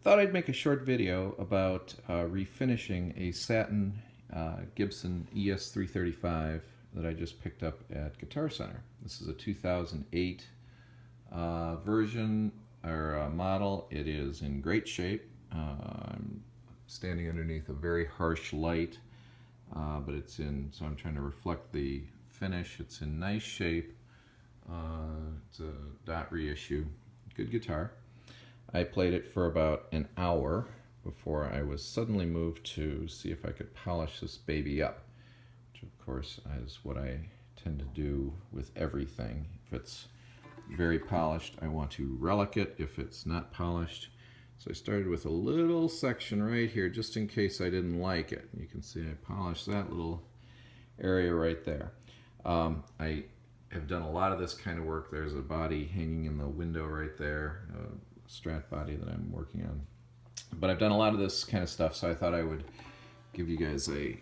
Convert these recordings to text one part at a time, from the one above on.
Thought I'd make a short video about refinishing a Satin Gibson ES335 that I just picked up at Guitar Center. This is a 2008 version or model. It is in great shape. I'm standing underneath a very harsh light, but it's in, so I'm trying to reflect the finish. It's in nice shape. It's a dot reissue. Good guitar. I played it for about an hour before I was suddenly moved to see if I could polish this baby up, which of course is what I tend to do with everything. If it's very polished, I want to relic it. If it's not polished, so I started with a little section right here just in case I didn't like it. You can see I polished that little area right there. I have done a lot of this kind of work. There's a body hanging in the window right there, Strat body that I'm working on. But I've done a lot of this kind of stuff, so I thought I would give you guys a,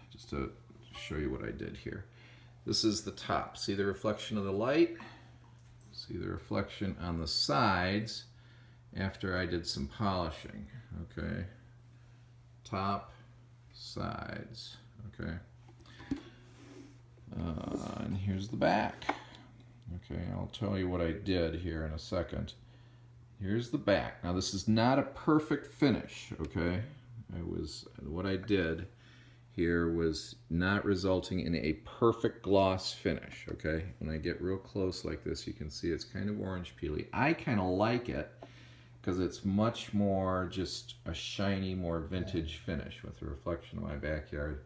just to show you what I did here. This is the top. See the reflection of the light? See the reflection on the sides after I did some polishing, okay? Top, sides, okay? And here's the back. Okay, I'll tell you what I did here in a second. Here's the back. Now this is not a perfect finish, okay? What I did here was not resulting in a perfect gloss finish, okay? When I get real close like this, you can see it's kind of orange peely. I kind of like it because it's much more just a shiny, more vintage finish with the reflection of my backyard.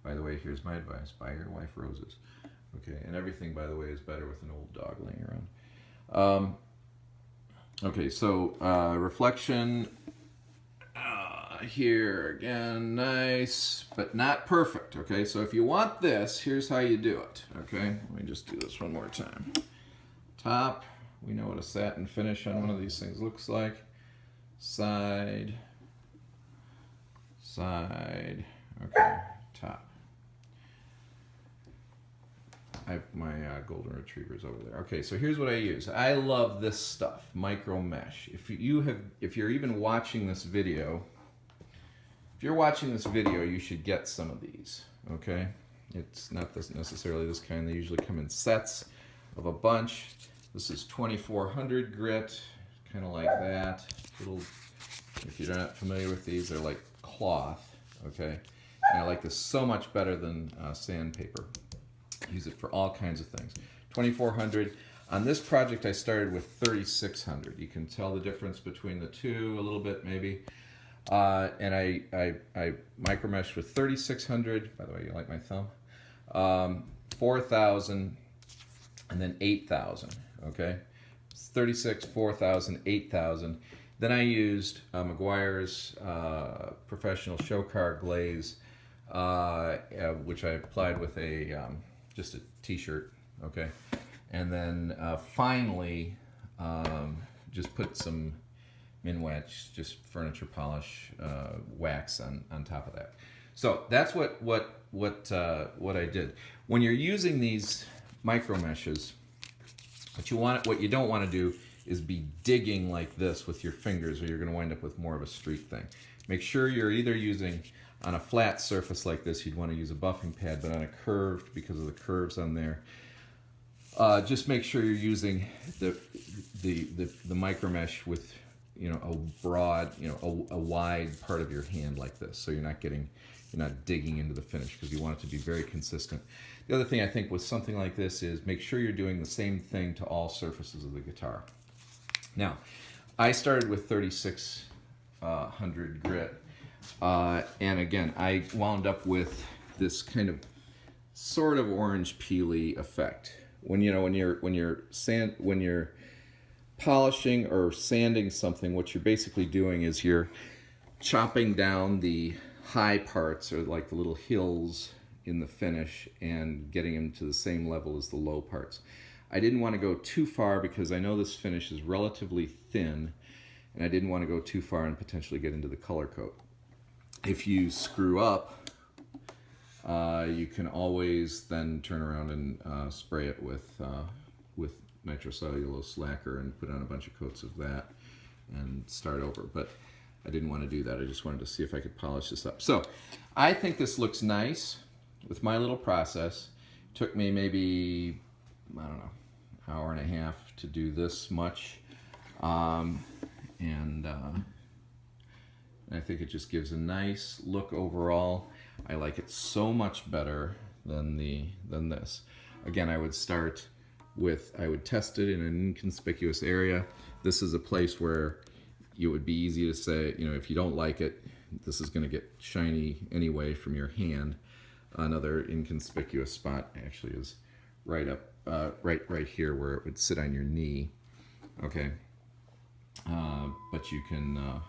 By the way, here's my advice: buy your wife roses. Okay, and everything, by the way, is better with an old dog laying around. Okay, so reflection here again, nice, but not perfect. Okay, so if you want this, here's how you do it. Okay, let me just do this one more time. Top, we know what a satin finish on one of these things looks like. Side, side, okay, top. My golden retrievers over there. Okay, so here's what I use. I love this stuff, micromesh. If you're even watching this video, you should get some of these. Okay, it's not necessarily this kind. They usually come in sets of a bunch. This is 2400 grit, kind of like that. Little. If you're not familiar with these, they're like cloth. Okay, and I like this so much better than sandpaper. Use it for all kinds of things. 2400. On this project I started with 3600. You can tell the difference between the two a little bit maybe. And I micromeshed with 3600. By the way, you like my thumb? 4000 and then 8000. Okay? 36, 4000, 8000. Then I used Meguires Professional Show Car Glaze, which I applied with a just a t-shirt, okay? And then finally, just put some Minwax, just furniture polish wax on top of that. So that's what I did. When you're using these micro meshes, what you don't want to do is be digging like this with your fingers, or you're going to wind up with more of a streak thing. Make sure you're either using, on a flat surface like this, you'd want to use a buffing pad, but on a curved, because of the curves on there, just make sure you're using the micro mesh with, you know, a broad, you know, a wide part of your hand like this, so you're not digging into the finish, because you want it to be very consistent. The other thing I think with something like this is make sure you're doing the same thing to all surfaces of the guitar. Now, I started with 3600 grit. And again, I wound up with this kind of sort of orange peely effect. When you're polishing or sanding something, what you're basically doing is you're chopping down the high parts, or like the little hills in the finish, and getting them to the same level as the low parts. I didn't want to go too far because I know this finish is relatively thin, and I didn't want to go too far and potentially get into the color coat. If you screw up, you can always then turn around and spray it with nitrocellulose lacquer and put on a bunch of coats of that. and start over. But I didn't want to do that. I just wanted to see if I could polish this up. So I think this looks nice with my little process. It took me maybe, I don't know, hour and a half to do this much. I think it just gives a nice look overall. I like it so much better than this. Again, I would start with, I would test it in an inconspicuous area. This is a place where it would be easy to say, you know, if you don't like it, this is going to get shiny anyway from your hand. Another inconspicuous spot actually is right up, right here where it would sit on your knee. Okay, but you can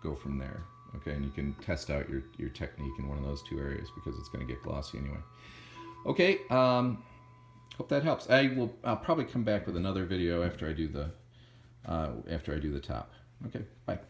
go from there. Okay, and you can test out your technique in one of those two areas because it's going to get glossy anyway. Okay, hope that helps. I'll probably come back with another video after I do the top. Okay, bye.